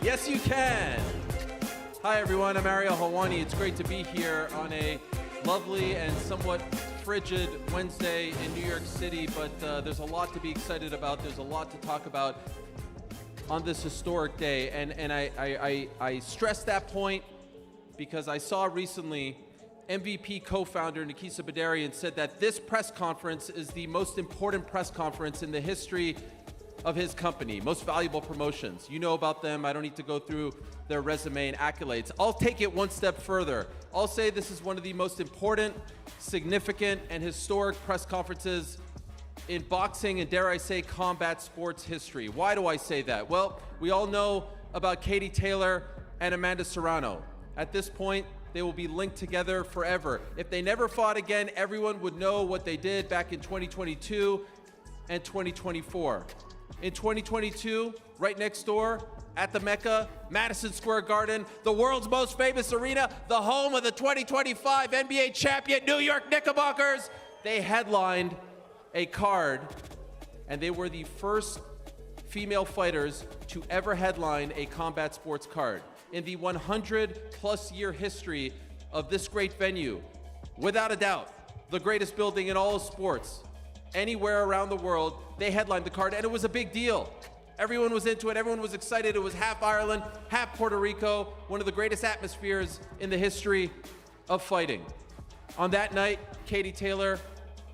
Yes, you can. Hi, everyone. I'm Ariel Helwani. It's great to be here on a lovely and somewhat frigid Wednesday in New York City, but there's a lot to be excited about. There's a lot to talk about on this historic day, and I stress that point because I saw recently MVP co-founder Nikisa Badarian said that this press conference is the most important press conference in the history of his company, Most Valuable Promotions. You know about them. I don't need to go through their resume and accolades. I'll take it one step further. I'll say this is one of the most important, significant, and historic press conferences in boxing and, dare I say, combat sports history. Why do I say that? Well, we all know about Katie Taylor and Amanda Serrano. At this point, they will be linked together forever. If they never fought again, everyone would know what they did back in 2022 and 2024. In 2022, right next door at the Mecca, Madison Square Garden, the world's most famous arena, the home of the 2025 NBA champion New York Knickerbockers, they headlined a card, and they were the first female fighters to ever headline a combat sports card. In the 100-plus year history of this great venue, without a doubt, the greatest building in all of sports, anywhere around the world, they headlined the card, and it was a big deal. Everyone was into it. Everyone was excited. It was half Ireland, half Puerto Rico, one of the greatest atmospheres in the history of fighting. On that night, Katie Taylor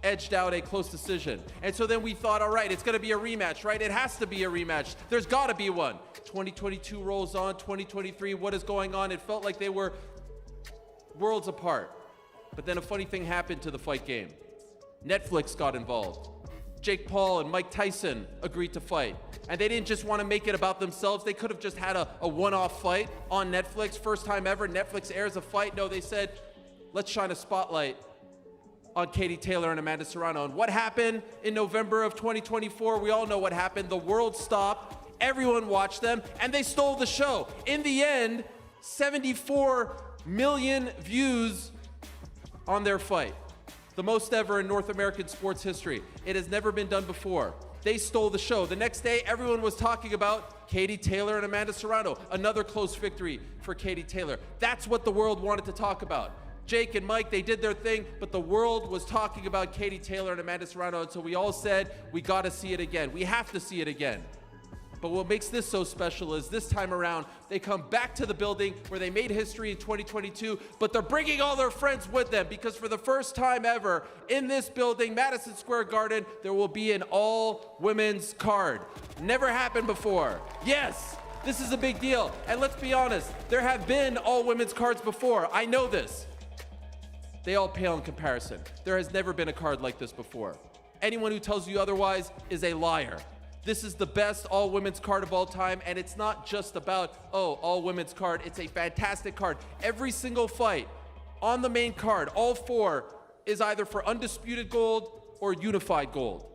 edged out a close decision. And so then we thought, all right, it's going to be a rematch, right? It has to be a rematch. There's got to be one. 2022 rolls on, 2023, what is going on? It felt like they were worlds apart. But then a funny thing happened to the fight game. Netflix got involved. Jake Paul and Mike Tyson agreed to fight. And they didn't just want to make it about themselves. They could have just had a one-off fight on Netflix. First time ever, Netflix airs a fight. No, they said, let's shine a spotlight on Katie Taylor and Amanda Serrano. And what happened in November of 2024? We all know what happened. The world stopped. Everyone watched them, and they stole the show. In the end, 74 million views on their fight. The most ever in North American sports history. It has never been done before. They stole the show. The next day, everyone was talking about Katie Taylor and Amanda Serrano. Another close victory for Katie Taylor. That's what the world wanted to talk about. Jake and Mike, they did their thing, but the world was talking about Katie Taylor and Amanda Serrano, and so we all said, we got to see it again. We have to see it again. But what makes this so special is this time around, they come back to the building where they made history in 2022, but they're bringing all their friends with them because for the first time ever in this building, Madison Square Garden, there will be an all-women's card. Never happened before. Yes, this is a big deal. And let's be honest, there have been all-women's cards before. I know this. They all pale in comparison. There has never been a card like this before. Anyone who tells you otherwise is a liar. This is the best all-women's card of all time, and it's not just about, all-women's card. It's a fantastic card. Every single fight on the main card, all four, is either for undisputed gold or unified gold.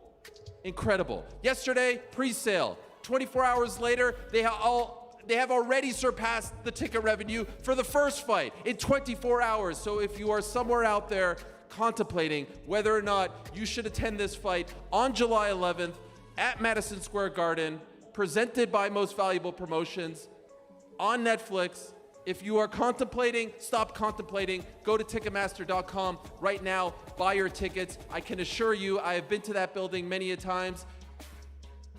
Incredible. Yesterday, pre-sale. 24 hours later, they have already surpassed the ticket revenue for the first fight in 24 hours. So if you are somewhere out there contemplating whether or not you should attend this fight on July 11th, at Madison Square Garden, presented by Most Valuable Promotions on Netflix. If you are contemplating, stop contemplating. Go to Ticketmaster.com right now. Buy your tickets. I can assure you, I have been to that building many a times.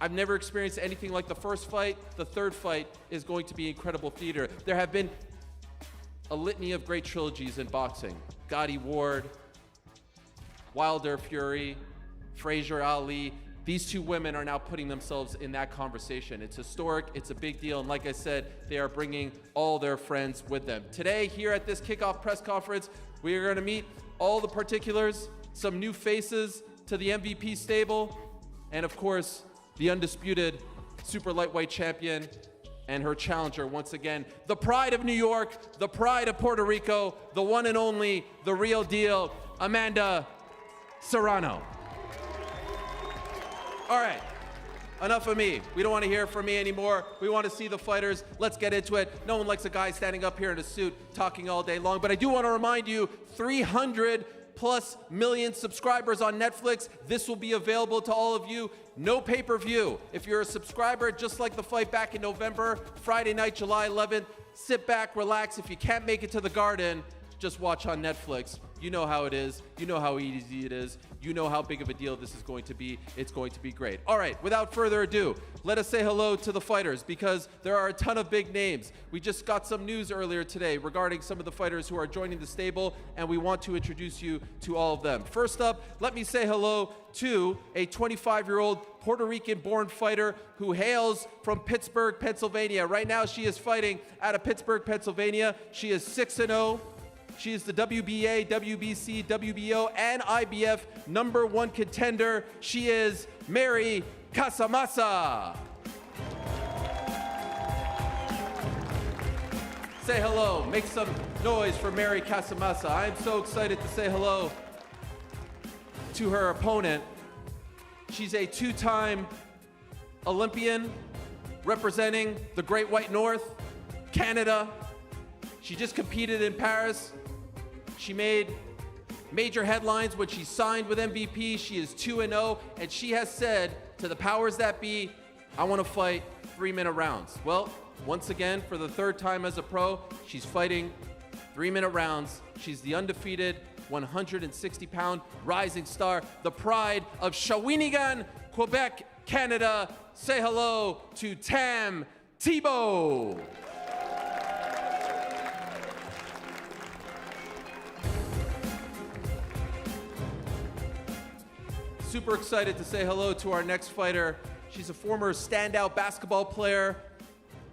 I've never experienced anything like the first fight. The third fight is going to be incredible theater. There have been a litany of great trilogies in boxing. Gotti Ward, Wilder Fury, Frazier Ali. These two women are now putting themselves in that conversation. It's historic, it's a big deal, and like I said, they are bringing all their friends with them. Today, here at this kickoff press conference, we are gonna meet all the particulars, some new faces to the MVP stable, and of course, the undisputed super lightweight champion and her challenger once again, the pride of New York, the pride of Puerto Rico, the one and only, the real deal, Amanda Serrano. All right, enough of me. We don't want to hear from me anymore. We want to see the fighters. Let's get into it. No one likes a guy standing up here in a suit talking all day long, but I do want to remind you, 300 plus million subscribers on Netflix. This will be available to all of you. No pay-per-view. If you're a subscriber, just like the fight back in November, Friday night, July 11th, sit back, relax. If you can't make it to the Garden, just watch on Netflix. You know how it is. You know how easy it is. You know how big of a deal this is going to be. It's going to be great. All right, without further ado, let us say hello to the fighters because there are a ton of big names. We just got some news earlier today regarding some of the fighters who are joining the stable, and we want to introduce you to all of them. First up, let me say hello to a 25-year-old Puerto Rican-born fighter who hails from Pittsburgh, Pennsylvania. Right now, she is fighting out of Pittsburgh, Pennsylvania. She is 6-0. She is the WBA, WBC, WBO, and IBF #1 contender. She is Mary Casamassa. Say hello. Make some noise for Mary Casamassa. I am so excited to say hello to her opponent. She's a two-time Olympian representing the Great White North, Canada. She just competed in Paris. She made major headlines when she signed with MVP. She is 2-0, and she has said to the powers that be, I want to fight 3-minute rounds. Well, once again, for the third time as a pro, she's fighting 3-minute rounds. She's the undefeated 160-pound rising star, the pride of Shawinigan, Quebec, Canada. Say hello to Tam Tebow. Super excited to say hello to our next fighter. She's a former standout basketball player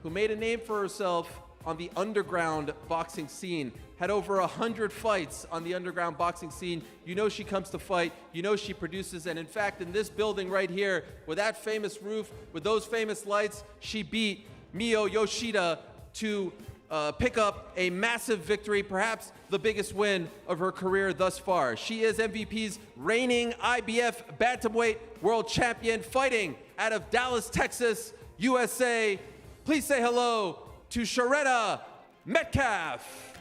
who made a name for herself on the underground boxing scene. Had over 100 fights on the underground boxing scene. You know she comes to fight. You know she produces. And in fact, in this building right here, with that famous roof, with those famous lights, she beat Mio Yoshida to pick up a massive victory, perhaps the biggest win of her career thus far. She is MVP's reigning IBF bantamweight world champion, fighting out of Dallas, Texas, USA. Please say hello to Sharetta Metcalf.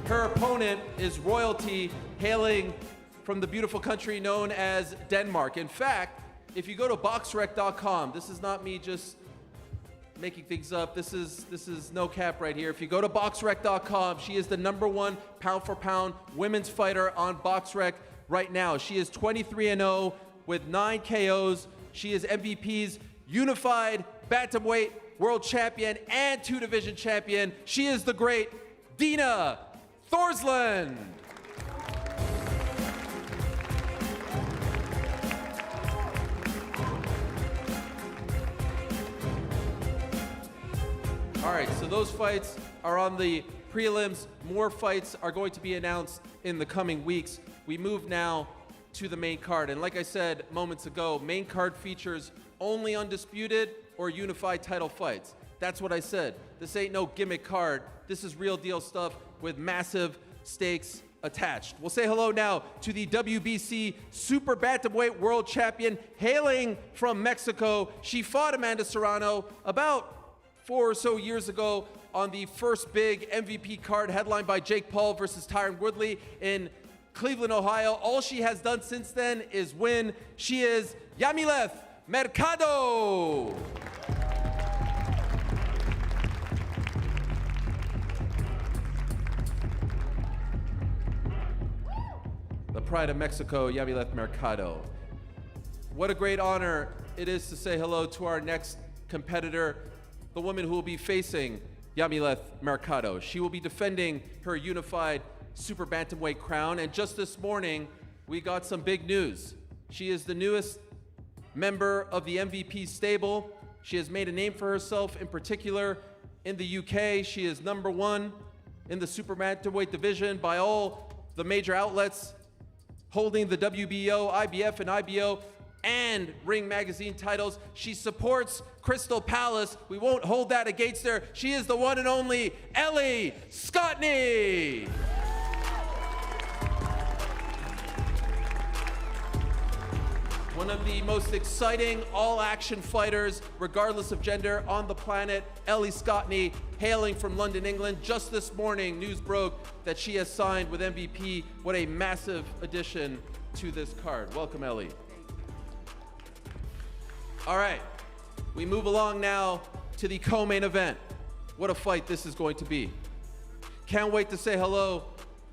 Her opponent is royalty, hailing from the beautiful country known as Denmark. In fact, if you go to boxrec.com, this is not me just making things up. This is no cap right here. If you go to boxrec.com, she is the #1 pound-for-pound women's fighter on BoxRec right now. She is 23-0 with 9 KOs. She is MVP's unified bantamweight world champion and 2-division champion. She is the great Dina Thorsland. All right, so those fights are on the prelims. More fights are going to be announced in the coming weeks. We move now to the main card. And like I said moments ago, main card features only undisputed or unified title fights. That's what I said. This ain't no gimmick card. This is real deal stuff with massive stakes attached. We'll say hello now to the WBC Super Bantamweight World Champion, hailing from Mexico. She fought Amanda Serrano about 4 or so years ago on the first big MVP card headlined by Jake Paul versus Tyron Woodley in Cleveland, Ohio. All she has done since then is win. She is Yamileth Mercado. The pride of Mexico, Yamileth Mercado. What a great honor it is to say hello to our next competitor, the woman who will be facing Yamileth Mercado. She will be defending her unified super bantamweight crown. And just this morning, we got some big news. She is the newest member of the MVP stable. She has made a name for herself, in particular in the UK. She is #1 in the super bantamweight division by all the major outlets, holding the WBO, IBF, and IBO and Ring Magazine titles. She supports Crystal Palace. We won't hold that against her. She is the one and only Ellie Scotney. One of the most exciting all-action fighters, regardless of gender, on the planet, Ellie Scottney, hailing from London, England. Just this morning, news broke that she has signed with MVP. What a massive addition to this card. Welcome, Ellie. All right, we move along now to the co-main event. What a fight this is going to be. Can't wait to say hello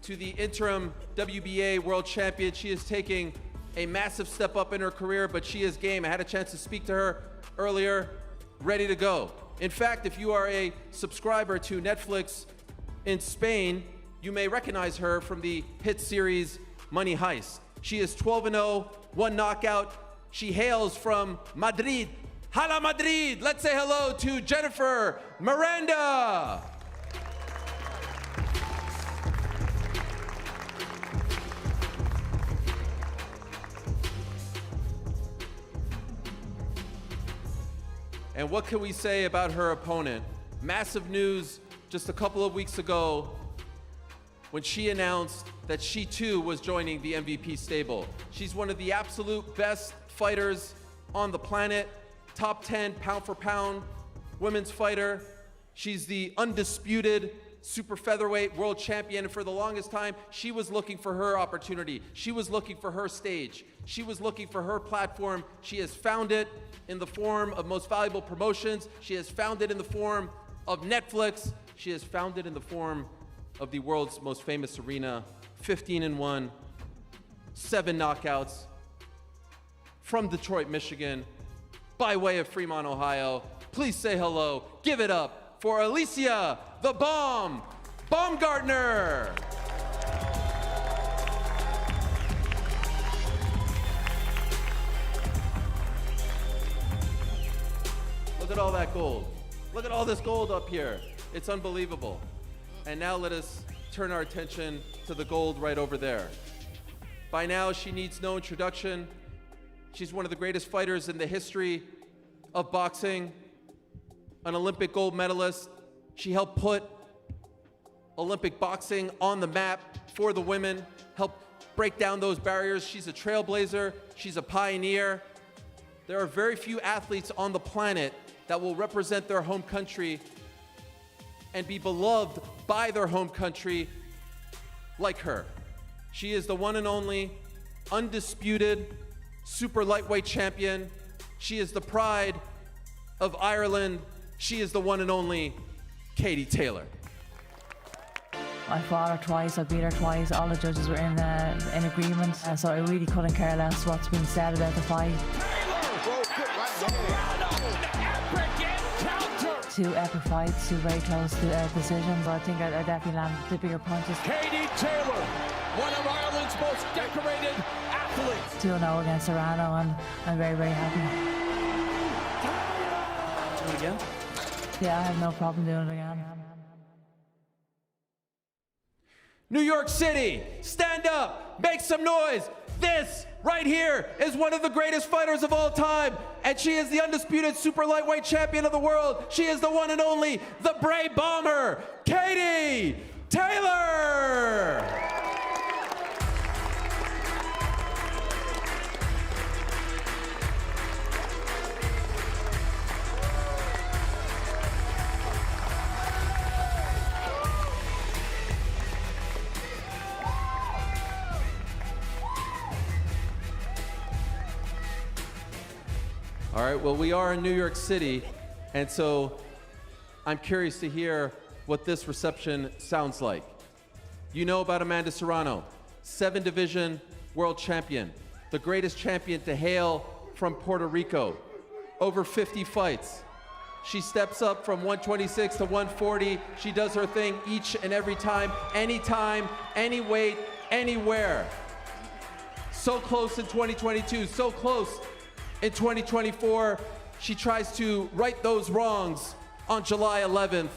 to the interim WBA world champion. She is taking a massive step up in her career, but she is game. I had a chance to speak to her earlier, ready to go. In fact, if you are a subscriber to Netflix in Spain, you may recognize her from the hit series Money Heist. She is 12-0, 1 knockout. She hails from Madrid. Hala Madrid! Let's say hello to Jennifer Miranda. And what can we say about her opponent? Massive news just a couple of weeks ago when she announced that she too was joining the MVP stable. She's one of the absolute best fighters on the planet, top 10 pound for pound women's fighter. She's the undisputed super featherweight world champion, and for the longest time, she was looking for her opportunity. She was looking for her stage. She was looking for her platform. She has found it in the form of Most Valuable Promotions. She has found it in the form of Netflix. She has found it in the form of the world's most famous arena. 15-1, 7 knockouts from Detroit, Michigan, by way of Fremont, Ohio. Please say hello, give it up for Alicia the Bomb Baumgartner. Look at all that gold. Look at all this gold up here. It's unbelievable. And now let us turn our attention to the gold right over there. By now, she needs no introduction. She's one of the greatest fighters in the history of boxing, an Olympic gold medalist. She helped put Olympic boxing on the map for the women, helped break down those barriers. She's a trailblazer. She's a pioneer. There are very few athletes on the planet that will represent their home country and be beloved by their home country like her. She is the one and only undisputed super lightweight champion. She is the pride of Ireland. She is the one and only Katie Taylor. I fought her twice, I beat her twice, all the judges were in agreement, so I really couldn't care less what's been said about the fight. Two epic fights, two very close decisions. I think I definitely landed the bigger punches. Katie Taylor, one of Ireland's most decorated athletes. 2-0 against Serrano, and I'm very, very happy. Do it again? Yeah, I have no problem doing it again. New York City, stand up, make some noise. This right here is one of the greatest fighters of all time, and she is the undisputed super lightweight champion of the world. She is the one and only, the brave bomber, Katie Taylor. All right, well, we are in New York City, and so I'm curious to hear what this reception sounds like. You know about Amanda Serrano, 7-division world champion, the greatest champion to hail from Puerto Rico, over 50 fights. She steps up from 126 to 140. She does her thing each and every time, anytime, any weight, anywhere. So close in 2022, so close in 2024, she tries to right those wrongs on July 11th.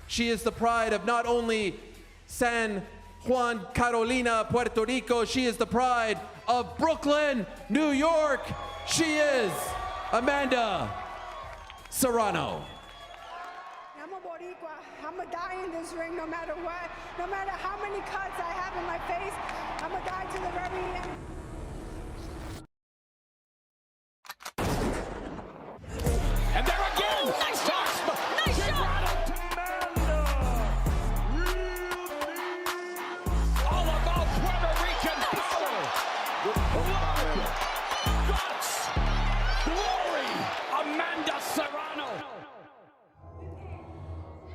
She is the pride of not only San Juan, Carolina, Puerto Rico, she is the pride of Brooklyn, New York. She is Amanda Serrano. I'm a Boricua. I'm going to die in this ring no matter what. No matter how many cuts I have in my face, I'm going to die to the very end.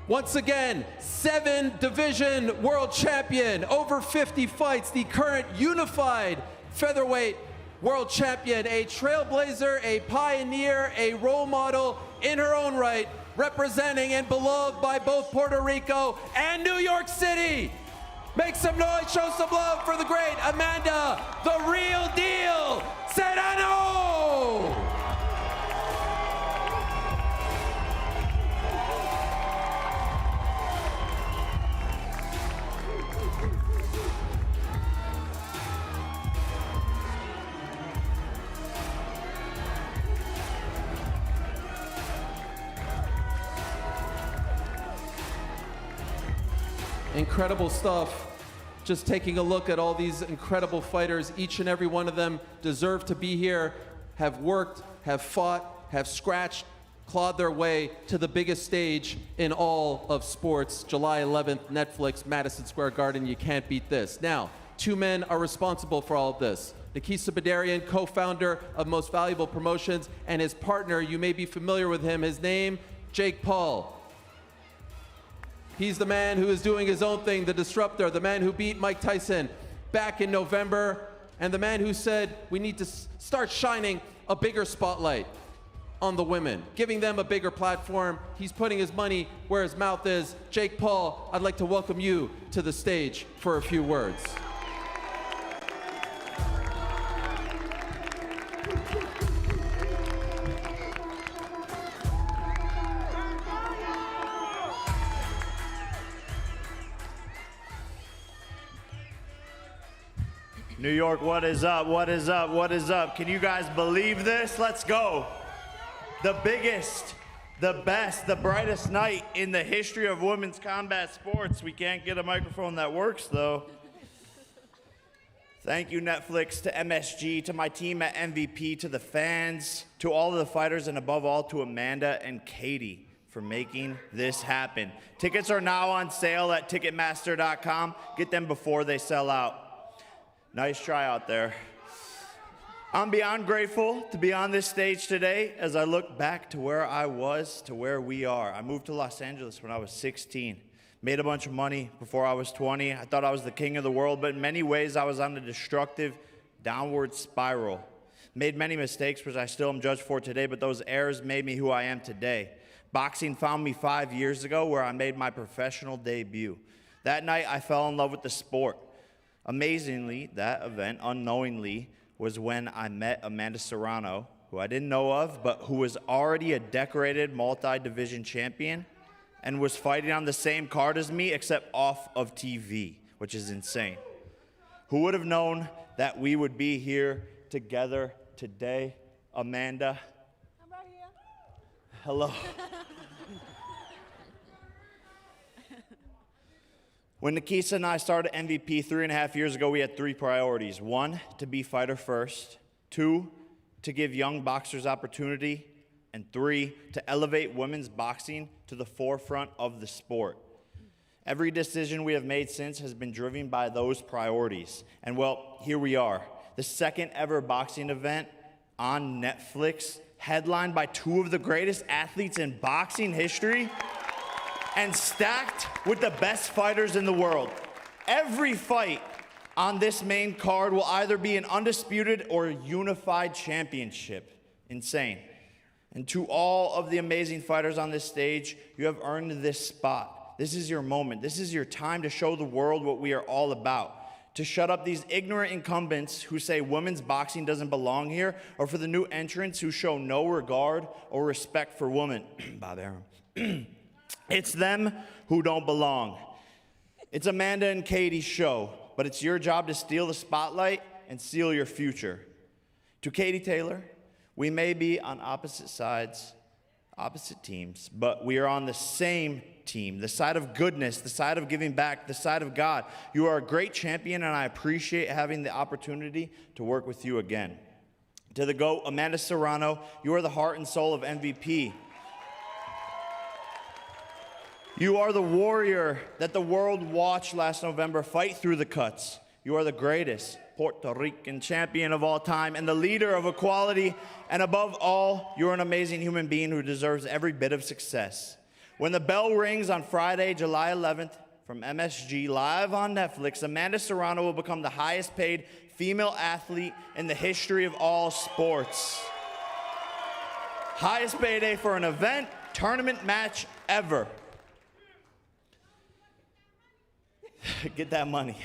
Once again, 7-division world champion, over 50 fights, the current unified featherweight world champion, a trailblazer, a pioneer, a role model in her own right, representing and beloved by both Puerto Rico and New York City. Make some noise, show some love for the great Amanda, the real deal, Serrano! Incredible stuff. Just taking a look at all these incredible fighters, each and every one of them deserve to be here, have worked, have fought, have scratched, clawed their way to the biggest stage in all of sports. July 11th, Netflix, Madison Square Garden, you can't beat this. Now, 2 men are responsible for all of this. Nikisa Badarian, co-founder of Most Valuable Promotions, and his partner, you may be familiar with him, his name, Jake Paul. He's the man who is doing his own thing, the disruptor, the man who beat Mike Tyson back in November, and the man who said we need to start shining a bigger spotlight on the women, giving them a bigger platform. He's putting his money where his mouth is. Jake Paul, I'd like to welcome you to the stage for a few words. New York, what is up? What is up? What is up? Can you guys believe this? Let's go. The biggest, the best, the brightest night in the history of women's combat sports. We can't get a microphone that works, though. Thank you, Netflix, to MSG, to my team at MVP, to the fans, to all of the fighters, and above all, to Amanda and Katie for making this happen. Tickets are now on sale at Ticketmaster.com. Get them before they sell out. Nice try out there. I'm beyond grateful to be on this stage today as I look back to where I was to where we are. I moved to Los Angeles when I was 16. Made a bunch of money before I was 20. I thought I was the king of the world, but in many ways I was on a destructive downward spiral. Made many mistakes, which I still am judged for today, but those errors made me who I am today. Boxing found me 5 years ago where I made my professional debut. That night I fell in love with the sport. Amazingly, that event, unknowingly, was when I met Amanda Serrano, who I didn't know of, but who was already a decorated multi-division champion and was fighting on the same card as me, except off of TV, which is insane. Who would have known that we would be here together today? Amanda. I'm right here. Hello. When Nikisa and I started MVP 3.5 years ago, we had 3 priorities. 1, to be fighter first. 2, to give young boxers opportunity. And 3, to elevate women's boxing to the forefront of the sport. Every decision we have made since has been driven by those priorities. And well, here we are. The second ever boxing event on Netflix, headlined by 2 of the greatest athletes in boxing history, and stacked with the best fighters in the world. Every fight on this main card will either be an undisputed or a unified championship. Insane. And to all of the amazing fighters on this stage, you have earned this spot. This is your moment. This is your time to show the world what we are all about. To shut up these ignorant incumbents who say women's boxing doesn't belong here, or for the new entrants who show no regard or respect for women. Bob Arum. It's them who don't belong. It's Amanda and Katie's show, but it's your job to steal the spotlight and seal your future. To Katie Taylor, we may be on opposite sides, opposite teams, but we are on the same team, the side of goodness, the side of giving back, the side of God. You are a great champion, and I appreciate having the opportunity to work with you again. To the GOAT, Amanda Serrano, you are the heart and soul of MVP. You are the warrior that the world watched last November fight through the cuts. You are the greatest Puerto Rican champion of all time and the leader of equality. And above all, you're an amazing human being who deserves every bit of success. When the bell rings on Friday, July 11th, from MSG live on Netflix, Amanda Serrano will become the highest paid female athlete in the history of all sports. Highest payday for an event, tournament match ever. Get that money.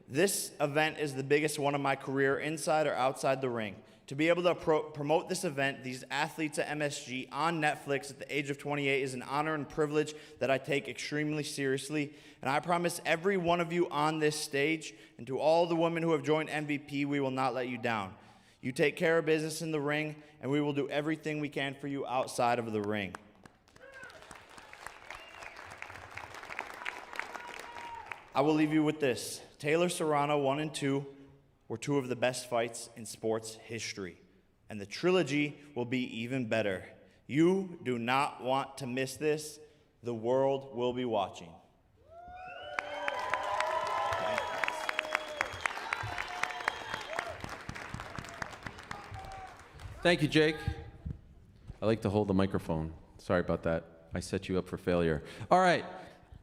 This event is the biggest one of my career, inside or outside the ring. To be able to promote this event, these athletes at MSG on Netflix at the age of 28 is an honor and privilege that I take extremely seriously. And I promise every one of you on this stage, and to all the women who have joined MVP, we will not let you down. You take care of business in the ring, and we will do everything we can for you outside of the ring. I will leave you with this. Taylor Serrano 1 and 2 were two of the best fights in sports history, and the trilogy will be even better. You do not want to miss this. The world will be watching. Thank you, Jake. I like to hold the microphone. Sorry about that. I set you up for failure. All right,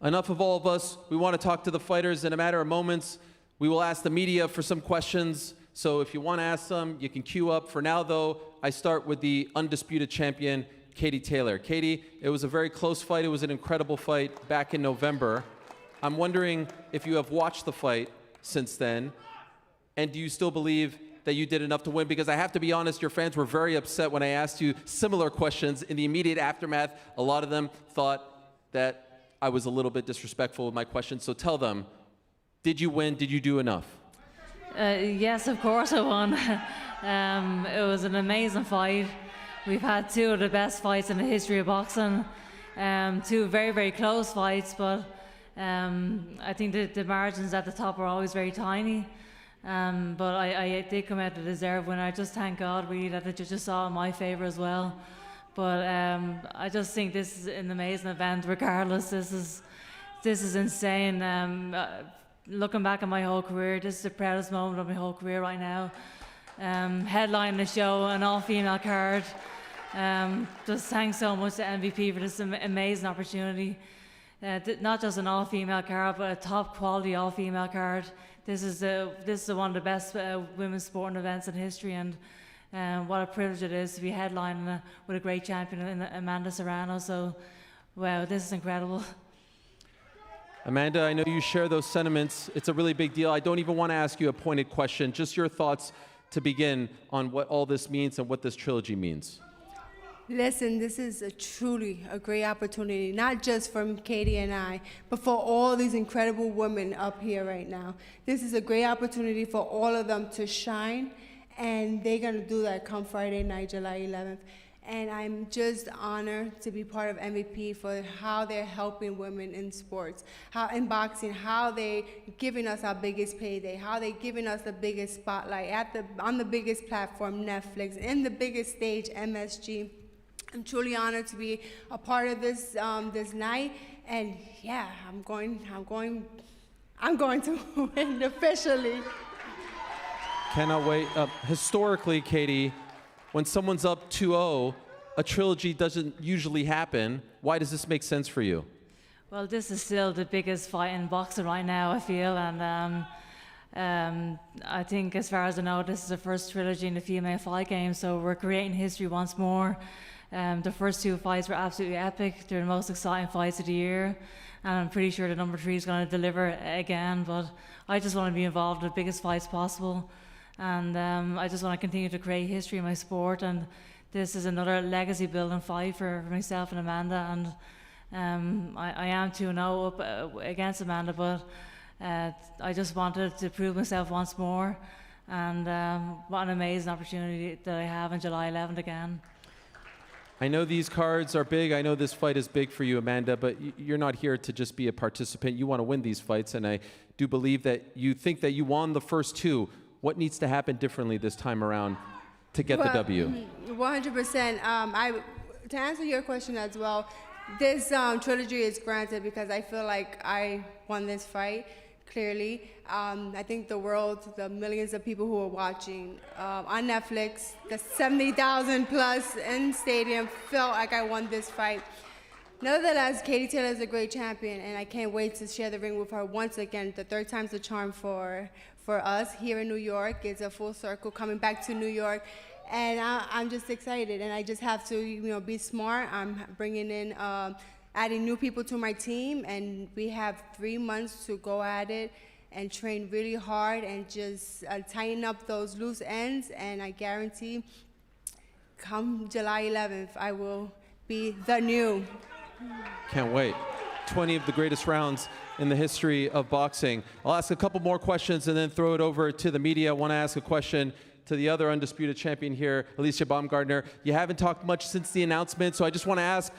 enough of all of us. We want to talk to the fighters in a matter of moments. We will ask the media for some questions, so if you want to ask them, you can queue up. For now, though, I start with the undisputed champion, Katie Taylor. Katie, it was a very close fight. It was an incredible fight back in November. I'm wondering if you have watched the fight since then, and do you still believe that you did enough to win? Because I have to be honest, your fans were very upset when I asked you similar questions in the immediate aftermath. A lot of them thought that I was a little bit disrespectful with my questions, so tell them, did you win? Did you do enough? Yes, of course I won. It was an amazing fight. We've had two of the best fights in the history of boxing. Two very, very close fights, but I think the margins at the top are always very tiny. But I did come out the deserved winner. I just thank God really that the judges saw in my favour as well. But I just think this is an amazing event regardless. This is insane. Looking back at my whole career, this is the proudest moment of my whole career right now. Headlining the show, an all-female card. Just thanks so much to MVP for this amazing opportunity. Not just an all-female card, but a top-quality all-female card. This is one of the best women's sporting events in history, and what a privilege it is to be headlining with a great champion in Amanda Serrano. So, wow, this is incredible. Amanda, I know you share those sentiments. It's a really big deal. I don't even want to ask you a pointed question, just your thoughts to begin on what all this means and what this trilogy means. Listen, this is truly a great opportunity, not just for Katie and I, but for all these incredible women up here right now. This is a great opportunity for all of them to shine, and they're going to do that come Friday night, July 11th. And I'm just honored to be part of MVP for how they're helping women in sports, how in boxing, how they giving us our biggest payday, how they giving us the biggest spotlight on the biggest platform, Netflix, and the biggest stage, MSG. I'm truly honored to be a part of this this night, and yeah, I'm going to win officially. Cannot wait. Historically, Katie, when someone's up 2-0, a trilogy doesn't usually happen. Why does this make sense for you? Well, this is still the biggest fight in boxing right now, I feel, and I think, as far as I know, this is the first trilogy in the female fight game, so we're creating history once more. The first two fights were absolutely epic. They're the most exciting fights of the year, and I'm pretty sure the number 3 is going to deliver again, but I just want to be involved in the biggest fights possible, and I just want to continue to create history in my sport, and this is another legacy building fight for myself and Amanda, and I am 2-0 up against Amanda, but I just wanted to prove myself once more, and what an amazing opportunity that I have on July 11th again. I know these cards are big. I know this fight is big for you, Amanda, but you're not here to just be a participant. You want to win these fights, and I do believe that you think that you won the first two. What needs to happen differently this time around to get the W? 100%. To answer your question as well, this trilogy is granted because I feel like I won this fight, clearly. I think the world, the millions of people who are watching on Netflix, the 70,000 plus in stadium felt like I won this fight. Nevertheless, Katie Taylor is a great champion, and I can't wait to share the ring with her once again. The third time's the charm for us here in New York. It's a full circle coming back to New York, and I'm just excited. And I just have to, be smart. I'm bringing in, adding new people to my team, and we have 3 months to go at it and train really hard and just tighten up those loose ends. And I guarantee, come July 11th, I will be the new. Can't wait. 20 of the greatest rounds in the history of boxing. I'll ask a couple more questions and then throw it over to the media. I want to ask a question to the other undisputed champion here, Alicia Baumgardner. You haven't talked much since the announcement, so I just want to ask,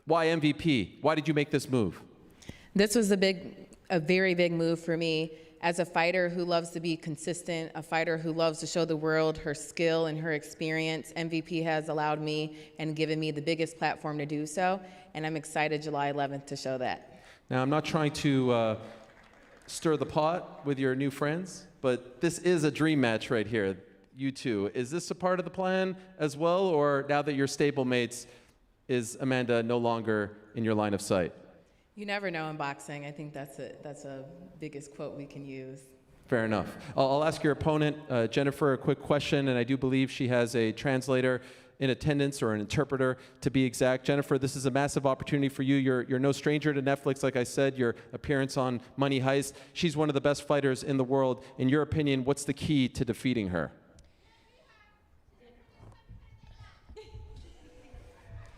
why MVP? Why did you make this move? This was a very big move for me. As a fighter who loves to be consistent, a fighter who loves to show the world her skill and her experience, MVP has allowed me and given me the biggest platform to do so, and I'm excited July 11th to show that. Now, I'm not trying to stir the pot with your new friends, but this is a dream match right here, you two. Is this a part of the plan as well, or now that you're stablemates, is Amanda no longer in your line of sight? You never know in boxing. I think that's a biggest quote we can use. Fair enough. I'll ask your opponent, Jennifer, a quick question, and I do believe she has a translator in attendance, or an interpreter to be exact. Jennifer, this is a massive opportunity for you. You're no stranger to Netflix, like I said, your appearance on Money Heist. She's one of the best fighters in the world. In your opinion, what's the key to defeating her?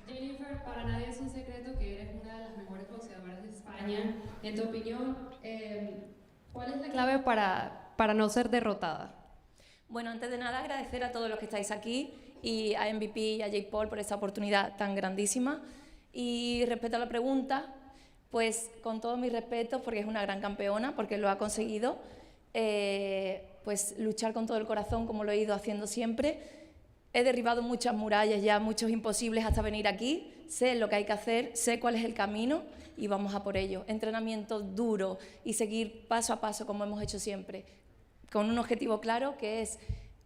Jennifer, para nadie es un secreto que eres una de las mejores boxeadoras de España. En tu opinión, ¿cuál es la clave para no ser derrotada? Bueno, antes de nada agradecer a todos los que estáis aquí y a MVP y a Jake Paul por esta oportunidad tan grandísima. Y respecto a la pregunta, pues con todo mi respeto, porque es una gran campeona, porque lo ha conseguido, pues luchar con todo el corazón como lo he ido haciendo siempre. He derribado muchas murallas ya, muchos imposibles hasta venir aquí. Sé lo que hay que hacer, sé cuál es el camino y vamos a por ello. Entrenamiento duro y seguir paso a paso como hemos hecho siempre, con un objetivo claro que es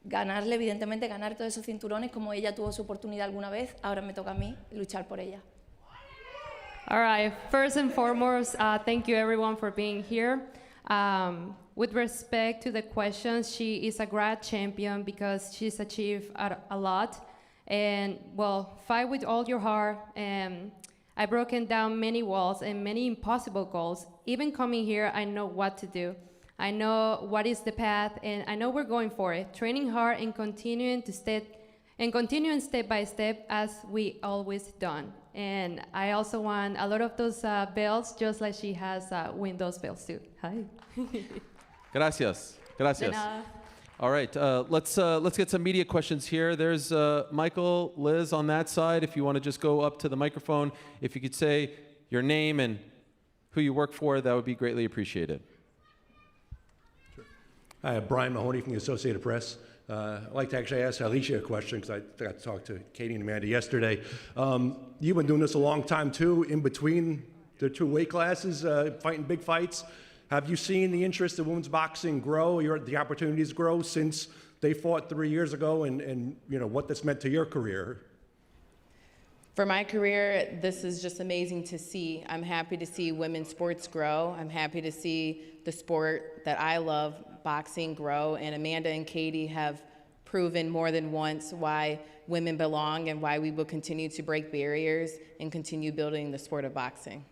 ganarle, evidentemente, ganar todos esos cinturones como ella tuvo su oportunidad alguna vez. Ahora me toca a mí luchar por ella. All right. First and foremost, thank you everyone for being here. With respect to the questions, she is a great champion because she's achieved a lot. And, well, fight with all your heart. I've broken down many walls and many impossible goals. Even coming here, I know what to do. I know what is the path, and I know we're going for it. Training hard and continuing step by step as we always done. And I also want a lot of those belts, just like she has win those belts too. Hi. Gracias. Gracias. All right, let's get some media questions here. There's Michael, Liz on that side. If you want to just go up to the microphone, if you could say your name and who you work for, that would be greatly appreciated. Hi, Brian Mahoney from the Associated Press. I'd like to actually ask Alicia a question because I got to talk to Katie and Amanda yesterday. You've been doing this a long time too, in between the two weight classes, fighting big fights. Have you seen the interest in women's boxing grow, the opportunities grow since they fought 3 years ago, and what that's meant to your career? For my career, this is just amazing to see. I'm happy to see women's sports grow. I'm happy to see the sport that I love, boxing, grow. And Amanda and Katie have proven more than once why women belong and why we will continue to break barriers and continue building the sport of boxing.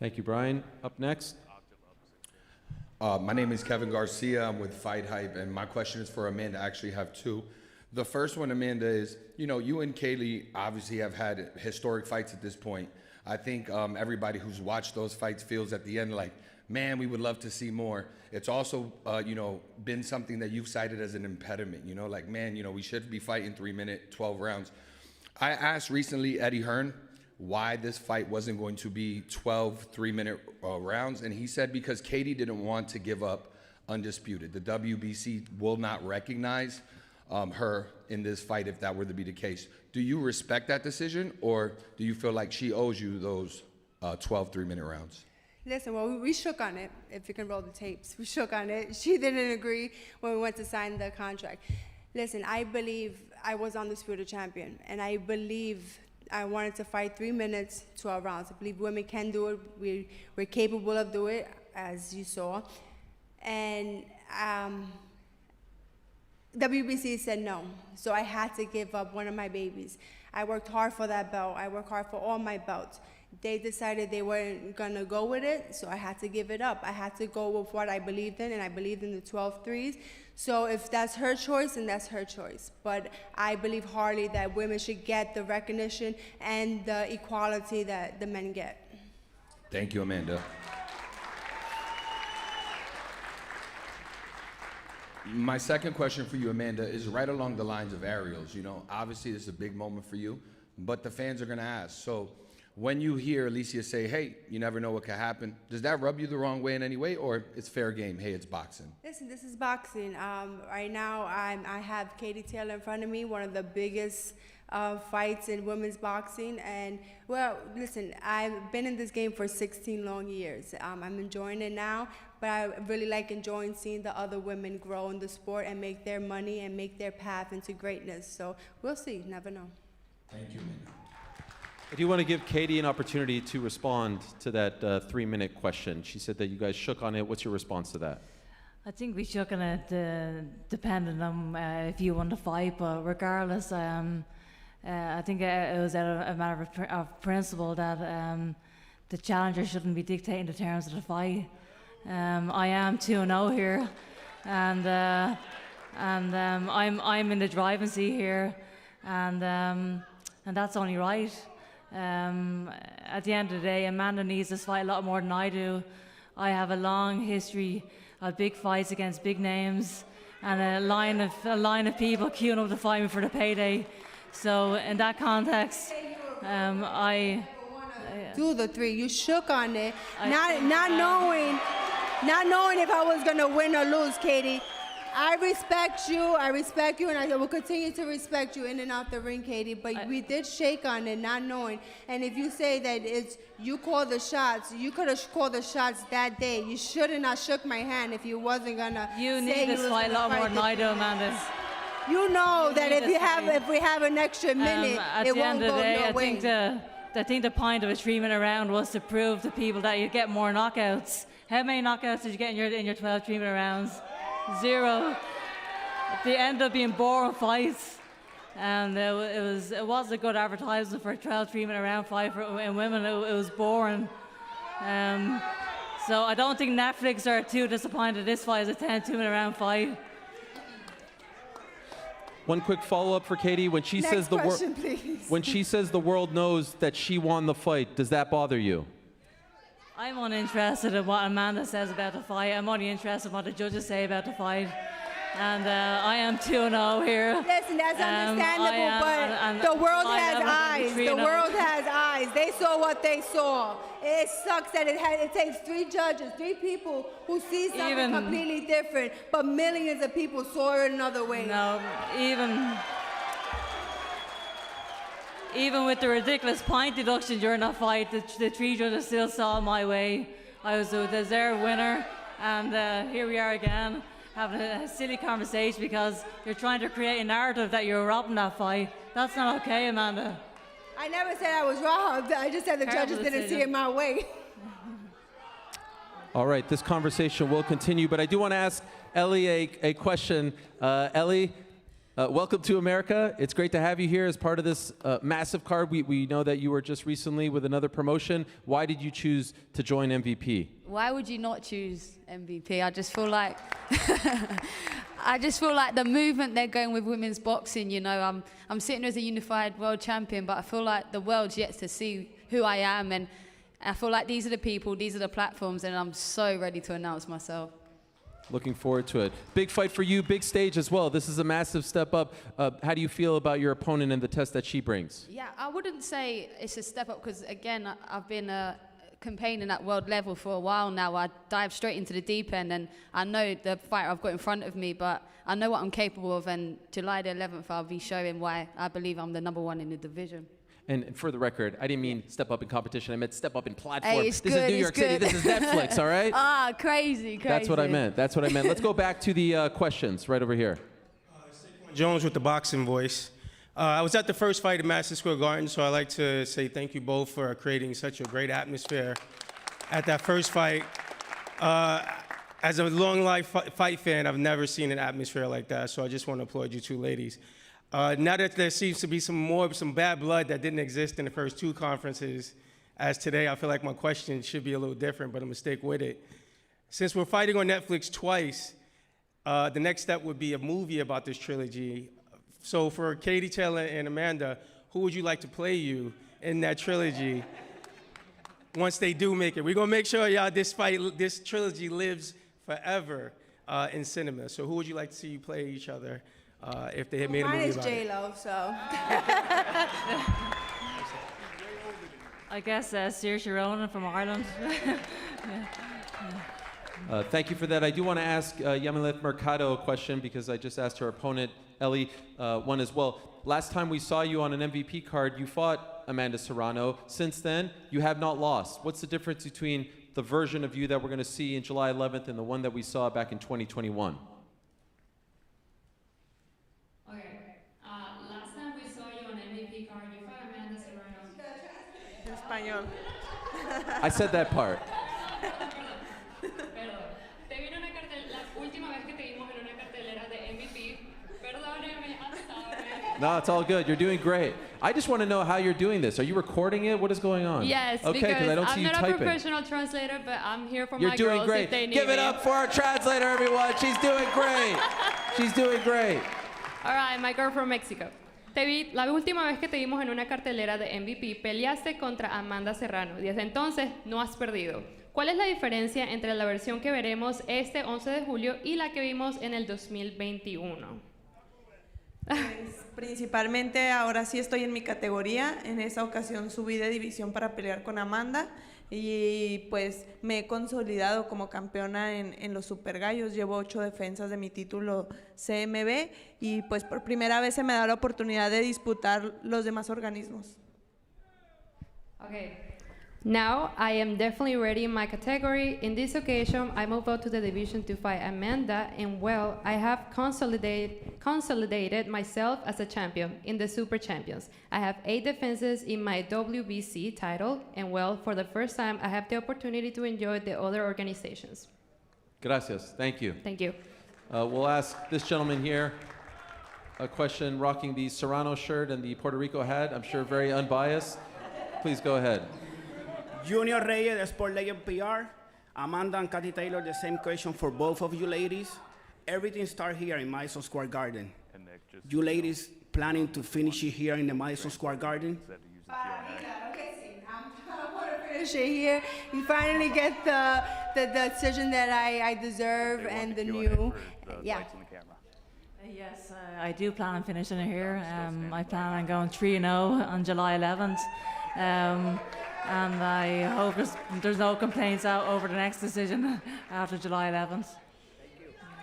Thank you, Brian. Up next. My name is Kevin Garcia. I'm with Fight Hype, and my question is for Amanda. I actually have two. The first one, Amanda, is, you and Kaylee obviously have had historic fights at this point. I think everybody who's watched those fights feels at the end like, man, we would love to see more. It's also, been something that you've cited as an impediment, like, man, we should be fighting 3-minute, 12 rounds. I asked recently Eddie Hearn why this fight wasn't going to be 12 3-minute rounds, and he said because Katie didn't want to give up undisputed. The WBC will not recognize her in this fight if that were to be the case. Do you respect that decision, or do you feel like she owes you those 12 3-minute rounds? Listen, well, we shook on it, if you can roll the tapes. We shook on it. She didn't agree when we went to sign the contract. Listen, I believe I was undisputed champion, and I believe I wanted to fight 3 minutes, 12 rounds. I believe women can do it. We're capable of doing it, as you saw. And WBC said no, so I had to give up one of my babies. I worked hard for that belt. I worked hard for all my belts. They decided they weren't gonna go with it, so I had to give it up. I had to go with what I believed in, and I believed in the 12 threes. So if that's her choice, then that's her choice. But I believe hardly that women should get the recognition and the equality that the men get. Thank you, Amanda. My second question for you, Amanda, is right along the lines of Ariel's. You know, obviously this is a big moment for you, but the fans are gonna ask. So when you hear Alicia say, hey, you never know what could happen, does that rub you the wrong way in any way, or it's fair game, hey, it's boxing? Listen, this is boxing. Right now, I have Katie Taylor in front of me, one of the biggest fights in women's boxing. And, well, listen, I've been in this game for 16 long years. I'm enjoying it now, but I really like enjoying seeing the other women grow in the sport and make their money and make their path into greatness. So we'll see, never know. Thank you, Amanda. I do want to give Katie an opportunity to respond to that 3-minute question. She said that you guys shook on it. What's your response to that? I think we shook on it depending on if you won the fight, but regardless, I think it was out of a matter of principle that the challenger shouldn't be dictating the terms of the fight. I am 2-0 here, and I'm in the driving seat here, and that's only right. At the end of the day, Amanda needs this fight a lot more than I do. I have a long history of big fights against big names, and a line of people queuing up to fight me for the payday. So in that context, I do the 3. You shook on it, not knowing if I was gonna win or lose, Katie. I respect you, and I will continue to respect you in and out the ring, Katie, but we did shake on it, not knowing. And if you say that it's you call the shots, you could have called the shots that day. You shouldn't have shook my hand if you wasn't gonna You need this fight a lot more than I do, Amanda. You know that if we have an extra minute, it won't go no way. I think the point of a 3-minute round was to prove to people that you get more knockouts. How many knockouts did you get in your 12 3-minute rounds? 0. They end up being boring fights, and it was a good advertisement for a 12 3-minute round fight in women. It was boring. So I don't think Netflix are too disappointed this fight is a 10 2-minute round fight. One quick follow-up for Katie. When she says when she says the world knows that she won the fight, does that bother you? I'm uninterested in what Amanda says about the fight. I'm only interested in what the judges say about the fight. And I am 2-0 here. Listen, that's understandable, but the world has eyes. The world has eyes. They saw what they saw. It sucks that it takes 3 judges, 3 people who see something completely different, but millions of people saw it another way. No, even with the ridiculous point deduction during that fight, the 3 judges still saw it my way. I was a deserved winner, and here we are again, having a silly conversation because you're trying to create a narrative that you're robbing that fight. That's not okay, Amanda. I never said I was robbed. I just said the judges didn't see it my way. All right, this conversation will continue, but I do want to ask Ellie a question. Ellie, welcome to America. It's great to have you here as part of this massive card. We know that you were just recently with another promotion. Why did you choose to join MVP? Why would you not choose MVP? I just feel like the movement they're going with women's boxing. You know, I'm sitting as a unified world champion, but I feel like the world's yet to see who I am, and I feel like these are the people, these are the platforms, and I'm so ready to announce myself. Looking forward to it. Big fight for you, big stage as well. This is a massive step up. How do you feel about your opponent and the test that she brings? Yeah, I wouldn't say it's a step up because, again, I've been campaigning at world level for a while now. I dive straight into the deep end, and I know the fighter I've got in front of me, but I know what I'm capable of, and July the 11th, I'll be showing why I believe I'm the #1 in the division. And for the record, I didn't mean step up in competition. I meant step up in platform. Hey, this is New York City. This is Netflix, all right? Crazy. That's what I meant. That's what I meant. Let's go back to the questions right over here. Jones with the Boxing Voice. I was at the first fight at Madison Square Garden, so I'd like to say thank you both for creating such a great atmosphere at that first fight. As a long-life fight fan, I've never seen an atmosphere like that, so I just want to applaud you two ladies. Now that there seems to be some bad blood that didn't exist in the first two conferences, as today I feel like my question should be a little different, but I'm gonna stick with it. Since we're fighting on Netflix twice, the next step would be a movie about this trilogy. So for Katie, Taylor, and Amanda, who would you like to play you in that trilogy once they do make it? We're gonna make sure y'all this trilogy lives forever in cinema. So who would you like to see you play each other if they had made a movie about it? Mine is J-Lo, so. I guess Saoirse Ronan from Ireland. Thank you for that. I do want to ask Yamilet Mercado a question because I just asked her opponent, Ellie, one as well. Last time we saw you on an MVP card, you fought Amanda Serrano. Since then, you have not lost. What's the difference between the version of you that we're going to see in July 11th and the one that we saw back in 2021? Okay. Last time we saw you on MVP card, you fought Amanda Serrano. I said that part. Te vino una la última vez que te vimos en una cartelera de MVP. Perdóneme, I'm sorry. No, it's all good. You're doing great. I just want to know how you're doing this. Are you recording it? What is going on? Yes, okay, because I don't see I'm you not typing. a professional translator, but I'm here for You're my doing girls great. if they need Give it me. up for our translator, everyone. She's doing great. She's doing great. All right, my girl from Mexico. Te vi, la última vez que te vimos en una cartelera de MVP, peleaste contra Amanda Serrano. Desde entonces no has perdido. ¿Cuál es la diferencia entre la versión que veremos este 11 de julio y la que vimos en el 2021? Pues, principalmente ahora sí estoy en mi categoría. En esa ocasión subí de división para pelear con Amanda y pues me he consolidado como campeona en los Super Gallos. Llevo 8 defensas de mi título CMB y pues por primera vez se me da la oportunidad de disputar los demás organismos. Okay. Now, I am definitely ready in my category. In this occasion, I moved up to the division to fight Amanda, and well, I have consolidated myself as a champion in the Super Champions. I have 8 defenses in my WBC title, and well, for the first time, I have the opportunity to enjoy the other organizations. Gracias. Thank you. Thank you. We'll ask this gentleman here a question rocking the Serrano shirt and the Puerto Rico hat. I'm sure very unbiased. Please go ahead. Junior Reyes, the Sport Legend PR. Amanda and Cathy Taylor, the same question for both of you ladies. Everything starts here in Madison Square Garden. You ladies planning to finish it here in the Madison Square Garden? I want to finish it here. You finally get the decision that I deserve and the new. Yeah. Yes, I do plan on finishing it here. I plan on going 3-0 on July 11th. And I hope there's no complaints out over the next decision after July 11th.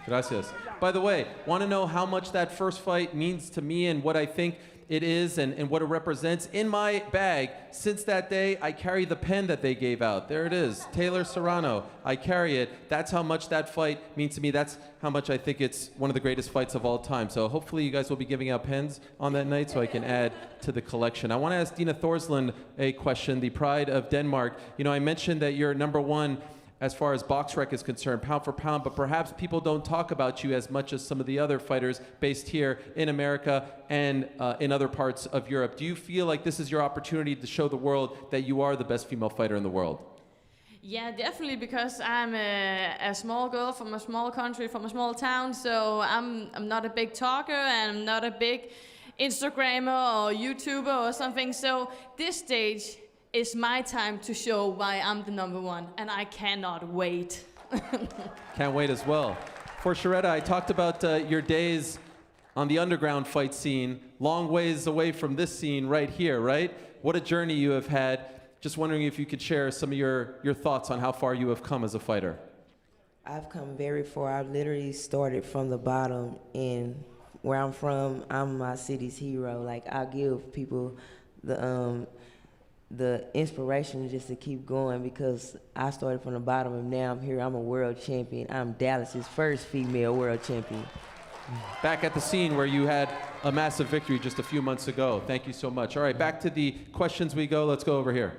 Gracias. By the way, want to know how much that first fight means to me and what I think it is and what it represents? In my bag, since that day, I carry the pen that they gave out. There it is, Taylor Serrano. I carry it. That's how much that fight means to me. That's how much I think it's one of the greatest fights of all time. So hopefully you guys will be giving out pens on that night so I can add to the collection. I want to ask Dina Thorsland a question, the pride of Denmark. You know, I mentioned that you're #1 as far as box rec is concerned, pound for pound, but perhaps people don't talk about you as much as some of the other fighters based here in America and in other parts of Europe. Do you feel like this is your opportunity to show the world that you are the best female fighter in the world? Yeah, definitely, because I'm a small girl from a small country, from a small town, so I'm not a big talker and I'm not a big Instagrammer or YouTuber or something, so this stage is my time to show why I'm the #1, and I cannot wait. Can't wait as well. For Sharetta, I talked about your days on the underground fight scene, long ways away from this scene right here, right? What a journey you have had. Just wondering if you could share some of your thoughts on how far you have come as a fighter. I've come very far. I've literally started from the bottom, and where I'm from, I'm my city's hero. Like, I give people the inspiration just to keep going, because I started from the bottom and now I'm here. I'm a world champion. I'm Dallas's first female world champion. back at the scene where you had a massive victory just a few months ago. Thank you so much. All right, back to the questions we go. Let's go over here.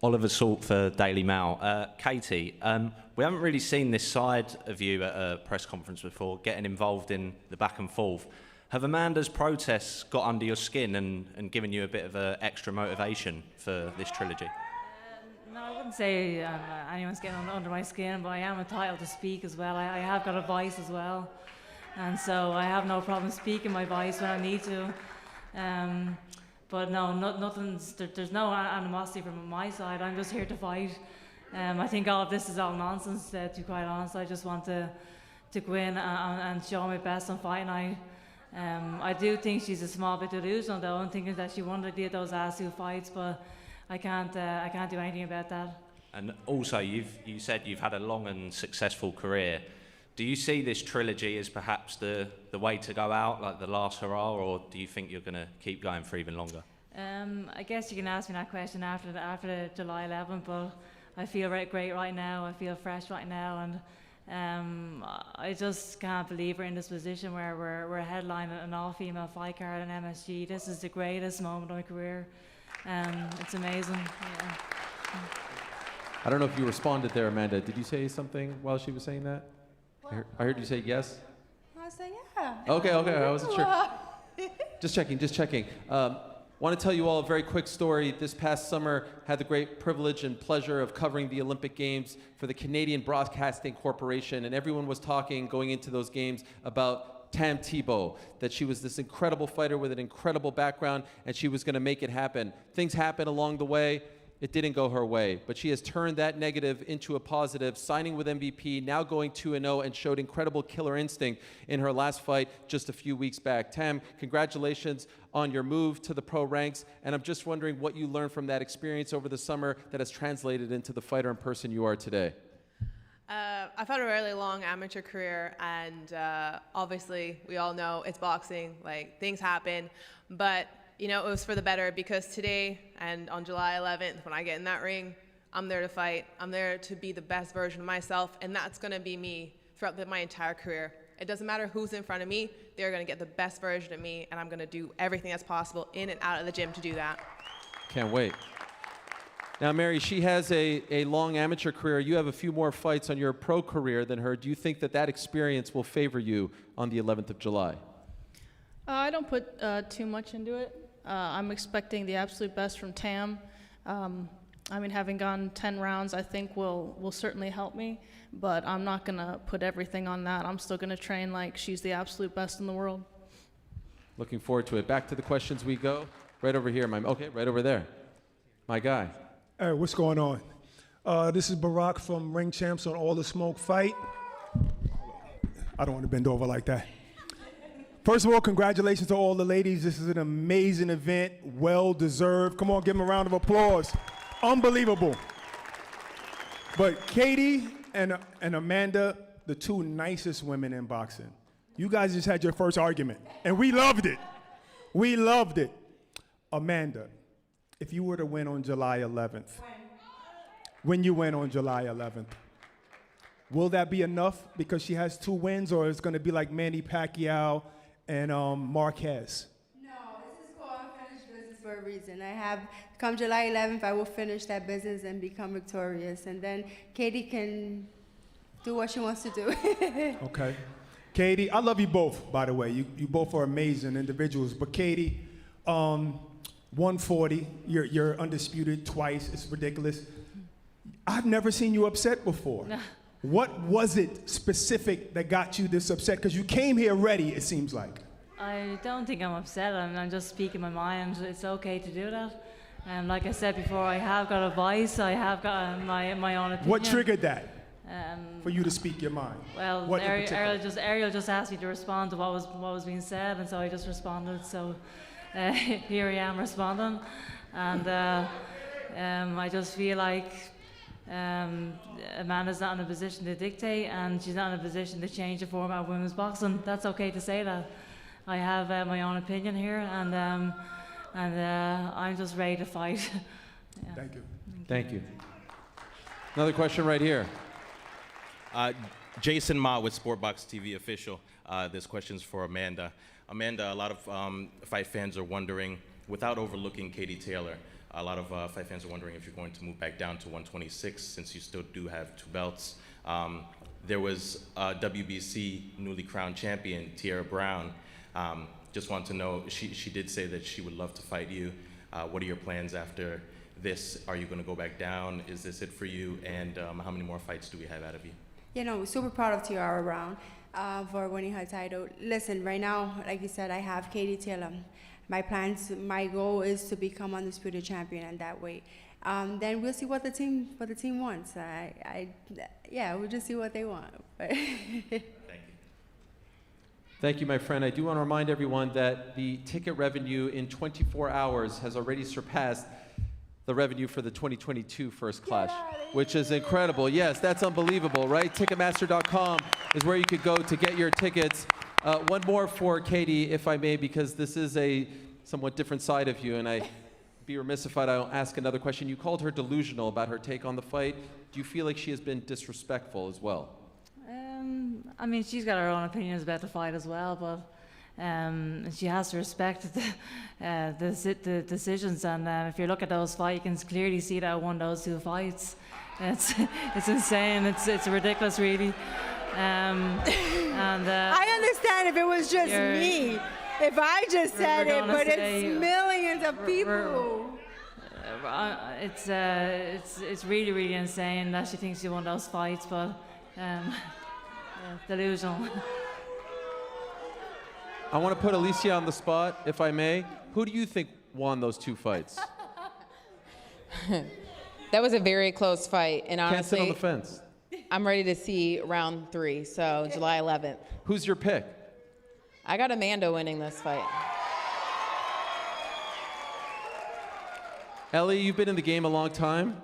Oliver Salt for Daily Mail. Katie, we haven't really seen this side of you at a press conference before, getting involved in the back and forth. Have Amanda's protests got under your skin and given you a bit of extra motivation for this trilogy? No, I wouldn't say anyone's getting under my skin, but I am entitled to speak as well. I have got a voice as well, and so I have no problem speaking my voice when I need to. But no, there's no animosity from my side. I'm just here to fight. I think all of this is all nonsense, to be quite honest. I just want to go in and show my best on fight night. I do think she's a small bit delusional, though. I'm thinking that she wanted to do those last 2 fights, but I can't do anything about that. And also, you said you've had a long and successful career. Do you see this trilogy as perhaps the way to go out, like the last hurrah, or do you think you're going to keep going for even longer? I guess you can ask me that question after July 11th, but I feel great right now. I feel fresh right now, and I just can't believe we're in this position where we're headlining an all-female fight card in MSG. This is the greatest moment of my career. It's amazing. Yeah. I don't know if you responded there, Amanda. Did you say something while she was saying that? I heard you say yes. I said, yeah. Okay, I wasn't sure. Just checking. Want to tell you all a very quick story. This past summer, had the great privilege and pleasure of covering the Olympic Games for the Canadian Broadcasting Corporation, and everyone was talking going into those games about Tam Tebow, that she was this incredible fighter with an incredible background, and she was going to make it happen. Things happened along the way. It didn't go her way, but she has turned that negative into a positive, signing with MVP, now going 2-0, and showed incredible killer instinct in her last fight just a few weeks back. Tam, congratulations on your move to the pro ranks, and I'm just wondering what you learned from that experience over the summer that has translated into the fighter and person you are today. I've had a really long amateur career, and obviously we all know it's boxing, like things happen, but you know, it was for the better, because today and on July 11th, when I get in that ring, I'm there to fight. I'm there to be the best version of myself, and that's going to be me throughout my entire career. It doesn't matter who's in front of me. They're going to get the best version of me, and I'm going to do everything that's possible in and out of the gym to do that. Can't wait. Now, Mary, she has a long amateur career. You have a few more fights on your pro career than her. Do you think that experience will favor you on the 11th of July? I don't put too much into it. I'm expecting the absolute best from Tam. I mean, having gone 10 rounds, I think will certainly help me, but I'm not going to put everything on that. I'm still going to train like she's the absolute best in the world. Looking forward to it. Back to the questions we go. Right over here, right over there. My guy. Hey, what's going on? This is Barack from Ring Champs on All the Smoke Fight. I don't want to bend over like that. First of all, congratulations to all the ladies. This is an amazing event, well-deserved. Come on, give them a round of applause. Unbelievable. But Katie and Amanda, the two nicest women in boxing. You guys just had your first argument, and we loved it. We loved it. Amanda, if you were to win on July 11th, when you win on July 11th, will that be enough because she has 2 wins, or is it going to be like Manny Pacquiao and Marquez? No, this is called unfinished business for a reason. Come July 11th, I will finish that business and become victorious. And then Katie can do what she wants to do. Okay. Katie, I love you both, by the way. You both are amazing individuals. But Katie, 140, you're undisputed twice. It's ridiculous. I've never seen you upset before. No. What was it specific that got you this upset? Because you came here ready, it seems like. I don't think I'm upset. I'm just speaking my mind. It's okay to do that. And like I said before, I have got a voice. I have got my own opinion. What triggered that for you to speak your mind? Well, Ariel just asked me to respond to what was being said, and so I just responded. So here I am responding. And I just feel like Amanda's not in a position to dictate, and she's not in a position to change the format of women's boxing. That's okay to say that. I have my own opinion here, and I'm just ready to fight. Yeah. Thank you. Thank you. Another question right here. Jason Ma with Sportbox TV official. This question's for Amanda. Amanda, a lot of fight fans are wondering, without overlooking Katie Taylor, a lot of fight fans are wondering if you're going to move back down to 126 since you still do have 2 belts. There was WBC newly crowned champion, Tierra Brown. Just want to know, she did say that she would love to fight you. What are your plans after this? Are you going to go back down? Is this it for you? And how many more fights do we have out of you? You know, we're super proud of Tierra Brown for winning her title. Listen, right now, like you said, I have Katie Taylor. My goal is to become undisputed champion at that weight. Then we'll see what the team wants. Yeah, we'll just see what they want. Thank you. Thank you, my friend. I do want to remind everyone that the ticket revenue in 24 hours has already surpassed the revenue for the 2022 First Clash, which is incredible. Yes, that's unbelievable, right? Ticketmaster.com is where you could go to get your tickets. One more for Katie, if I may, because this is a somewhat different side of you, and I'd be remiss if I don't ask another question. You called her delusional about her take on the fight. Do you feel like she has been disrespectful as well? I mean, she's got her own opinions about the fight as well, but she has to respect the decisions. And if you look at those fights, you can clearly see that I won those 2 fights. It's insane. It's ridiculous, really. I understand if it was just me, if I just said it, but it's millions of people. It's really, really insane that she thinks she won those fights, but delusional. I want to put Alicia on the spot, if I may. Who do you think won those 2 fights? That was a very close fight, and honestly, Can't sit on the fence. I'm ready to see round 3, so July 11th. Who's your pick? I got Amanda winning this fight. Ellie, you've been in the game a long time.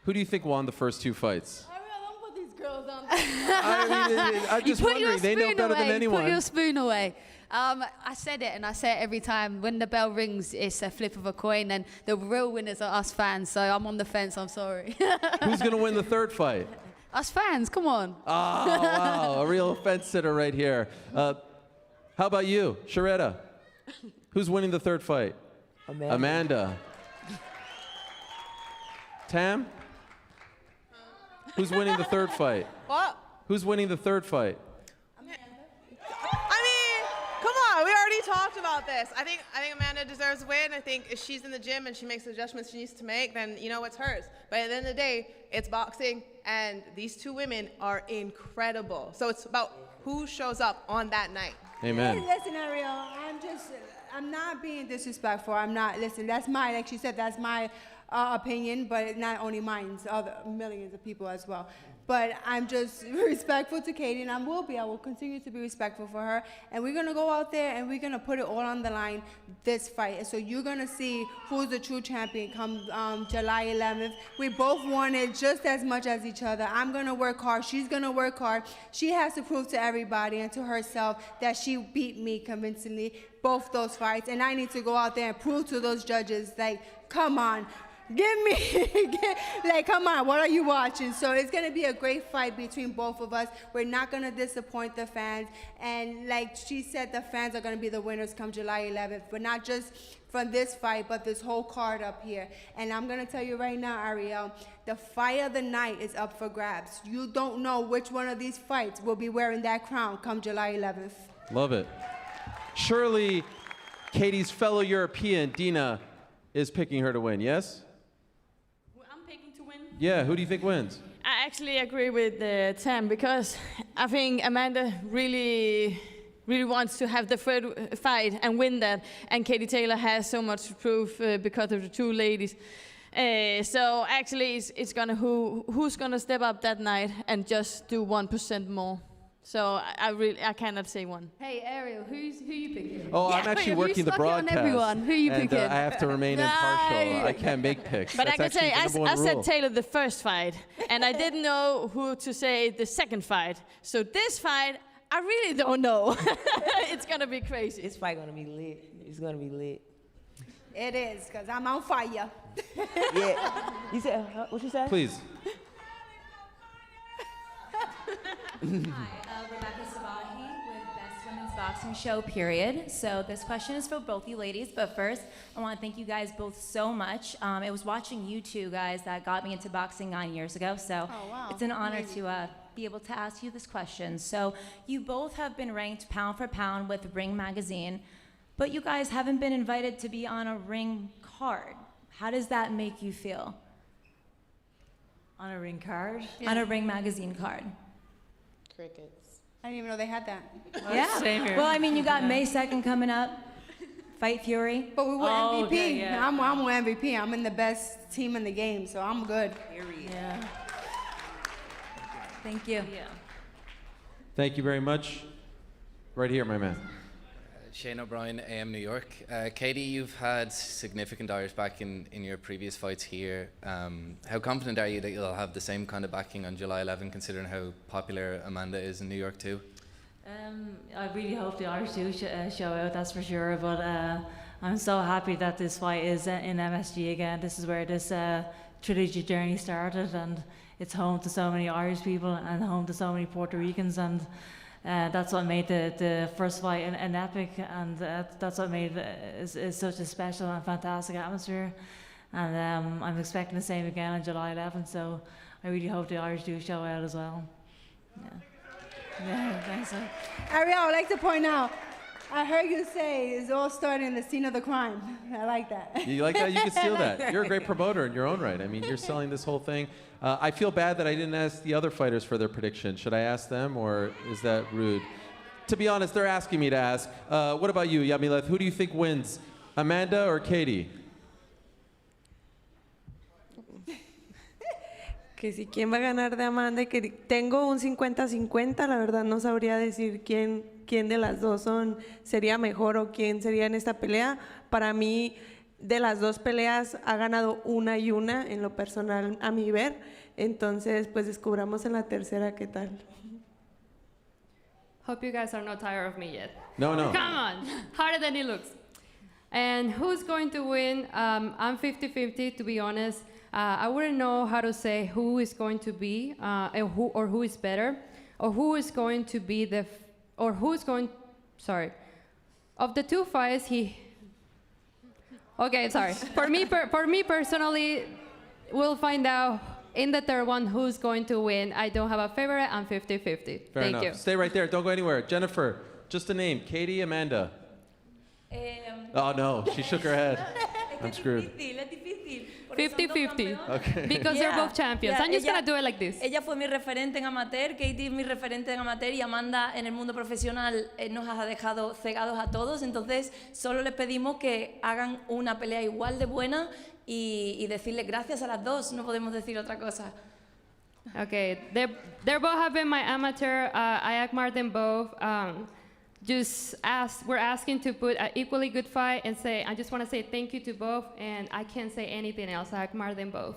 Who do you think won the first 2 fights? Don't put these girls on. I'm just wondering. They know better than anyone. Put your spoon away. I said it, and I say it every time. When the bell rings, it's a flip of a coin, and the real winners are us fans. So I'm on the fence. I'm sorry. Who's going to win the 3rd fight? Us fans, come on. Oh, wow. A real fence sitter right here. How about you, Sharetta? Who's winning the 3rd fight? Amanda. Tam? Who's winning the 3rd fight? What? Who's winning the 3rd fight? I mean, come on, we already talked about this. I think Amanda deserves a win. I think if she's in the gym and she makes the adjustments she needs to make, then you know it's hers. But at the end of the day, it's boxing, and these 2 women are incredible. So it's about who shows up on that night. Amen. Listen, Ariel, I'm not being disrespectful. Listen, that's my, like she said, that's my opinion, but it's not only mine, it's other millions of people as well. But I'm just respectful to Katie, and I will continue to be respectful for her. And we're gonna go out there and we're gonna put it all on the line this fight. So you're gonna see who's the true champion come July 11th. We both want it just as much as each other. I'm gonna work hard, she's gonna work hard. She has to prove to everybody and to herself that she beat me convincingly, both those fights. And I need to go out there and prove to those judges, like, come on. Give me, like, come on, what are you watching? So it's going to be a great fight between both of us. We're not going to disappoint the fans. And like she said, the fans are going to be the winners come July 11th. But not just from this fight, but this whole card up here. And I'm going to tell you right now, Ariel, the fight of the night is up for grabs. You don't know which one of these fights will be wearing that crown come July 11th. Love it. Surely Katie's fellow European, Dina, is picking her to win, yes? Yeah, who do you think wins? I actually agree with Tam, because I think Amanda really wants to have the 3rd fight and win that, and Katie Taylor has so much to prove because of the 2 ladies. So actually, it's gonna who's gonna step up that night and just do 1% more. So I cannot say one. Hey Ariel, who you picking? Oh, I'm actually working the broadcast. On everyone. Who you picking? I have to remain impartial. I can't make picks. But That's I can say, I said rule. Taylor the 1st fight, and I didn't know who to say the 2nd fight. So this fight, I really don't know. It's gonna be crazy. This fight gonna be lit. It's gonna be lit. It is, because I'm on fire. Yeah. You said, what you said? Please. Hi, Rebecca Sabahi with Best boxing show, period. So this question is for both you ladies, but first, I want to thank you guys both so much. It was watching you two guys that got me into boxing 9 years ago, so it's an honor to be able to ask you this question. So you both have been ranked pound for pound with Ring Magazine, but you guys haven't been invited to be on a Ring card. How does that make you feel? On a Ring card? On a Ring Magazine card. Crickets. I didn't even know they had that. Yeah. Same here. Well, I mean, you got May 2nd coming up. Fight Fury. But we were MVP. okay, yeah. I'm MVP. I'm in the best team in the game, so I'm good. Yeah. Thank you. Yeah. Thank you very much. Right here, my man. Shane O'Brien, AM New York. Katie, you've had significant Irish backing in your previous fights here. How confident are you that you'll have the same kind of backing on July 11, considering how popular Amanda is in New York too? I really hope the Irish do show out, that's for sure. But I'm so happy that this fight is in MSG again. This is where this trilogy journey started, and it's home to so many Irish people and home to so many Puerto Ricans, and that's what made the first fight an epic, and that's what made is such a special and fantastic atmosphere. And I'm expecting the same again on July 11th, so I really hope the Irish do show out as well. Yeah, thanks. Ariel, I'd like to point out, I heard you say it's all starting in the scene of the crime. I like that. You like that? You can steal that. You're a great promoter in your own right. I mean, you're selling this whole thing. I feel bad that I didn't ask the other fighters for their prediction. Should I ask them, or is that rude? To be honest, they're asking me to ask. What about you, Yamileth? Who do you think wins, Amanda or Katie? Que si quién va a ganar de Amanda, que tengo un 50-50, la verdad no sabría decir quién de las dos sería mejor o quién sería en esta pelea. Para mí, de las dos peleas ha ganado una y una en lo personal a mi ver, entonces pues descubramos en la tercera qué tal. Hope you guys are not tired of me yet. No. Come on, harder than it looks. And who's going to win? I'm 50-50, to be honest. I wouldn't know how to say who is going to be, who is better, or who is going to be of the two fights, Okay, sorry. For me personally, we'll find out in the third one who's going to win. I don't have a favorite. I'm 50-50. Fair enough. You. Stay right there. Don't go anywhere. Jennifer, just a name. Katie, Amanda. Oh, no. She shook her head. I'm screwed. 50-50. Okay. Because they're both champions. I'm just going to do it like this. Ella fue mi referente en amateur, Katie es mi referente en amateur y Amanda en el mundo profesional nos ha dejado cegados a todos. Entonces, solo les pedimos que hagan una pelea igual de buena y decirles gracias a las dos. No podemos decir otra cosa. Okay, they're both have been my amateur. I admire them both. We're asking to put an equally good fight and I just want to say thank you to both, and I can't say anything else. I admire them both.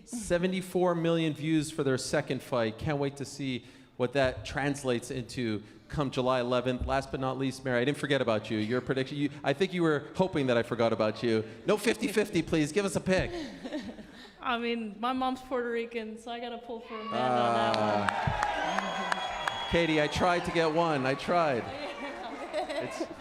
74 million views for their second fight. Can't wait to see what that translates into come July 11th. Last but not least, Mary, I didn't forget about you. Your prediction, I think you were hoping that I forgot about you. No 50-50, please. Give us a pick. I mean, my mom's Puerto Rican, so I got to pull for Amanda on that one. Katie, I tried to get one. I tried.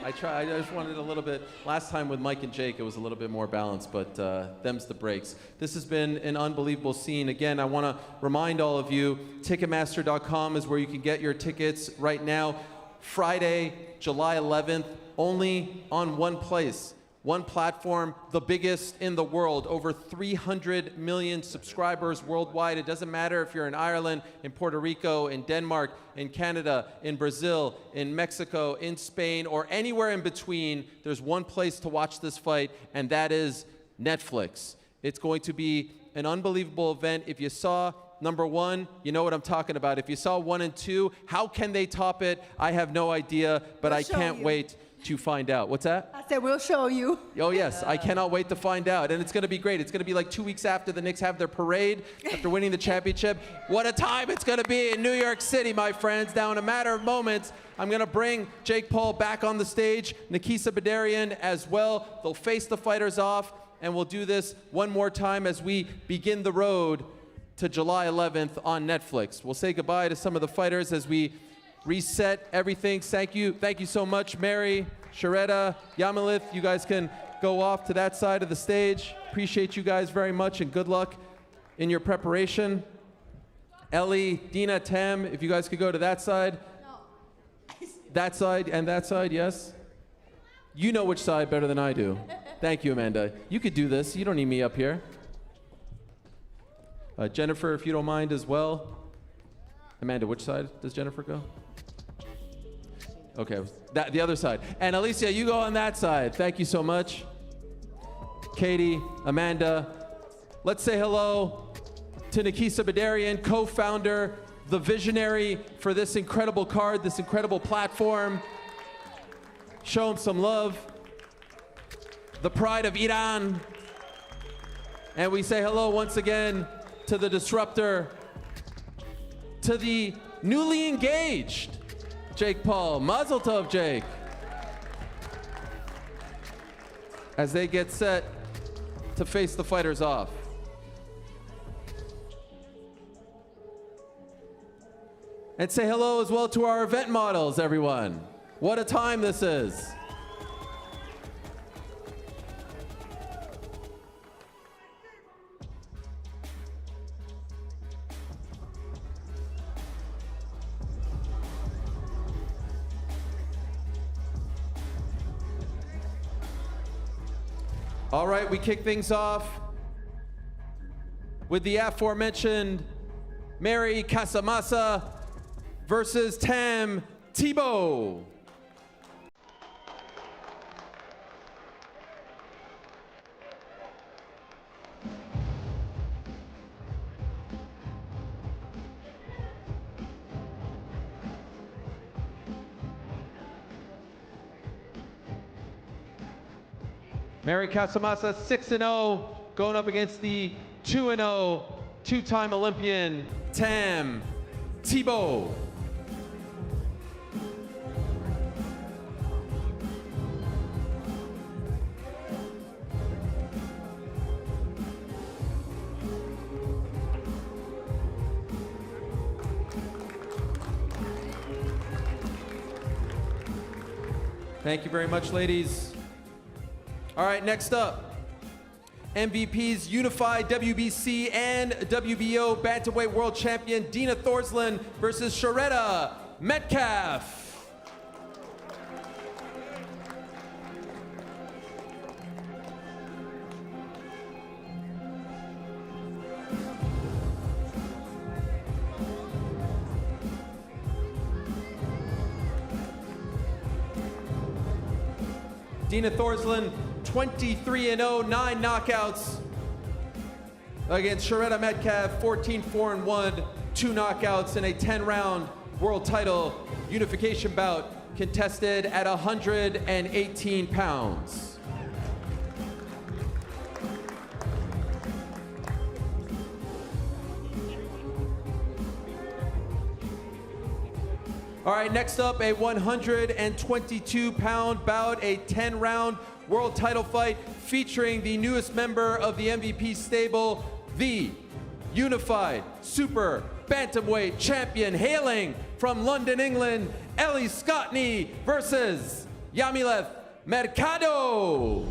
I just wanted a little bit. Last time with Mike and Jake, it was a little bit more balanced, but them's the breaks. This has been an unbelievable scene. Again, I want to remind all of you, Ticketmaster.com is where you can get your tickets right now. Friday, July 11th, only on one place. One platform, the biggest in the world, over 300 million subscribers worldwide. It doesn't matter if you're in Ireland, in Puerto Rico, in Denmark, in Canada, in Brazil, in Mexico, in Spain, or anywhere in between. There's one place to watch this fight, and that is Netflix. It's going to be an unbelievable event. If you saw number one, you know what I'm talking about. If you saw 1 and 2, how can they top it? I have no idea, but I can't wait to find out. What's that? I said, we'll show you. Oh, yes. I cannot wait to find out. And it's going to be great. It's going to be like 2 weeks after the Knicks have their parade, after winning the championship. What a time it's going to be in New York City, my friends. Now, in a matter of moments, I'm going to bring Jake Paul back on the stage, Nikisa Badarian as well. They'll face the fighters off, and we'll do this one more time as we begin the road to July 11th on Netflix. We'll say goodbye to some of the fighters as we reset everything. Thank you so much, Mary, Sharetta, Yamalith. You guys can go off to that side of the stage. Appreciate you guys very much, and good luck in your preparation. Ellie, Dina, Tam, if you guys could go to that side. That side and that side, yes? You know which side better than I do. Thank you, Amanda. You could do this. You don't need me up here. Jennifer, if you don't mind as well. Amanda, which side does Jennifer go? Okay, the other side. And Alicia, you go on that side. Thank you so much. Katie, Amanda. Let's say hello to Nikisa Badarian, co-founder, the visionary for this incredible card, this incredible platform. Show him some love. The pride of Iran. And we say hello once again to the disruptor, to the newly engaged Jake Paul. Mazel tov, Jake. As they get set to face the fighters off. And say hello as well to our event models, everyone. What a time this is. All right, we kick things off with the aforementioned Mary Casamassa versus Tam Tebow. Mary Casamassa, 6-0, going up against the 2-0, two-time Olympian, Tam Tebow. Thank you very much, ladies. All right, next up, MVP's unified WBC and WBO bantamweight world champion Dina Thorslund versus Sharetta Metcalf. Dina Thorslund, 23-0, 9 knockouts against Sharetta Metcalf, 14-4-1, 2 knockouts in a 10-round world title unification bout contested at 118 pounds. All right, next up, a 122-pound bout, a 10-round world title fight featuring the newest member of the MVP stable, the unified super bantamweight champion hailing from London, England, Ellie Scottney versus Yamileth Mercado.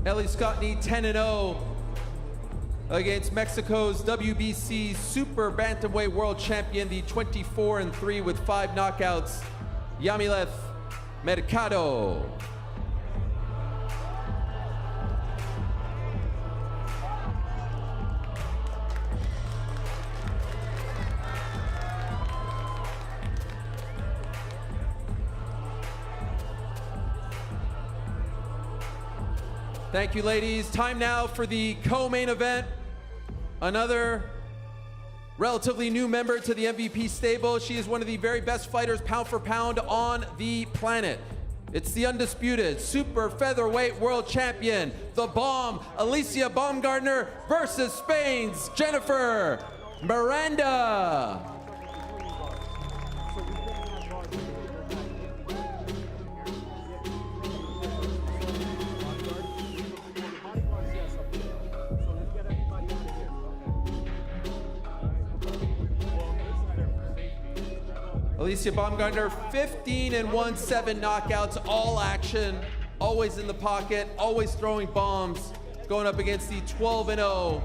Ellie Scottney, 10-0 against Mexico's WBC Super Bantamweight World Champion, the 24-3 with 5 knockouts, Yamileth Mercado. Thank you, ladies. Time now for the co-main event. Another relatively new member to the MVP stable. She is one of the very best fighters pound for pound on the planet. It's the undisputed super featherweight world champion, the Bomb, Alicia Baumgartner versus Spain's Jennifer Miranda. Alicia Baumgartner, 15-1, 7 knockouts, all action, always in the pocket, always throwing bombs, going up against the 12-0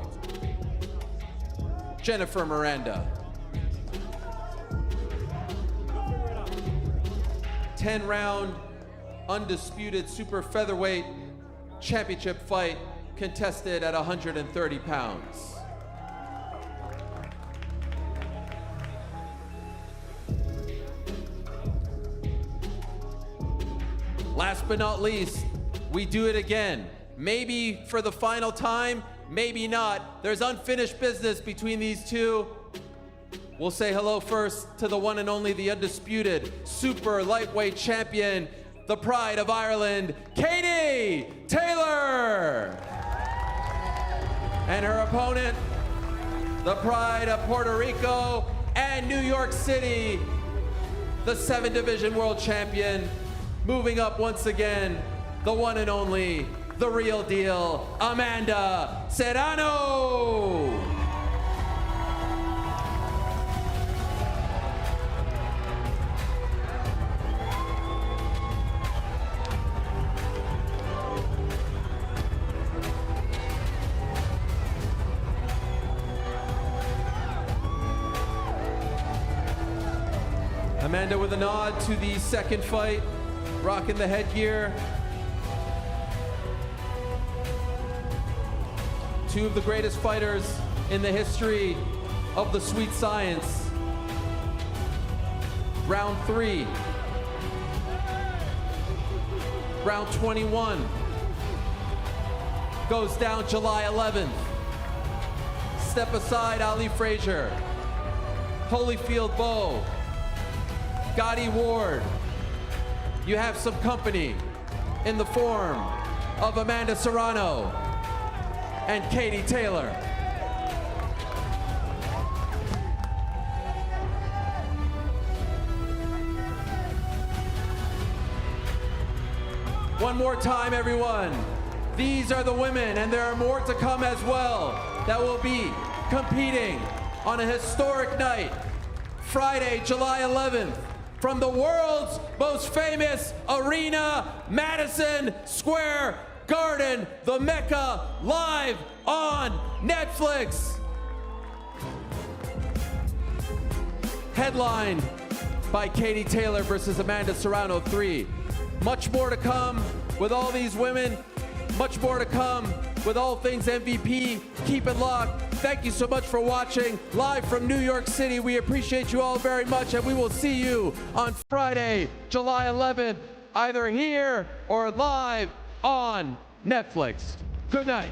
Jennifer Miranda. 10-round, undisputed super featherweight championship fight contested at 130 pounds. Last but not least, we do it again. Maybe for the final time, maybe not. There's unfinished business between these two. We'll say hello first to the one and only, the undisputed super lightweight champion, the pride of Ireland, Katie Taylor. And her opponent, the pride of Puerto Rico and New York City, the 7-division world champion, moving up once again, the one and only, the real deal, Amanda Serrano. Amanda with a nod to the second fight, rocking the headgear. Two of the greatest fighters in the history of the sweet science. Round 3. Round 21 goes down July 11th. Step aside, Ali Frazier, Holyfield Bowe, Gotti Ward. You have some company in the form of Amanda Serrano and Katie Taylor. One more time, everyone. These are the women, and there are more to come as well, that will be competing on a historic night, Friday, July 11th, from the world's most famous arena, Madison Square Garden, the Mecca, live on Netflix. Headlined by Katie Taylor versus Amanda Serrano III. Much more to come with all these women. Much more to come with all things MVP. Keep it locked. Thank you so much for watching live from New York City. We appreciate you all very much, and we will see you on Friday, July 11th, either here or live on Netflix. Good night.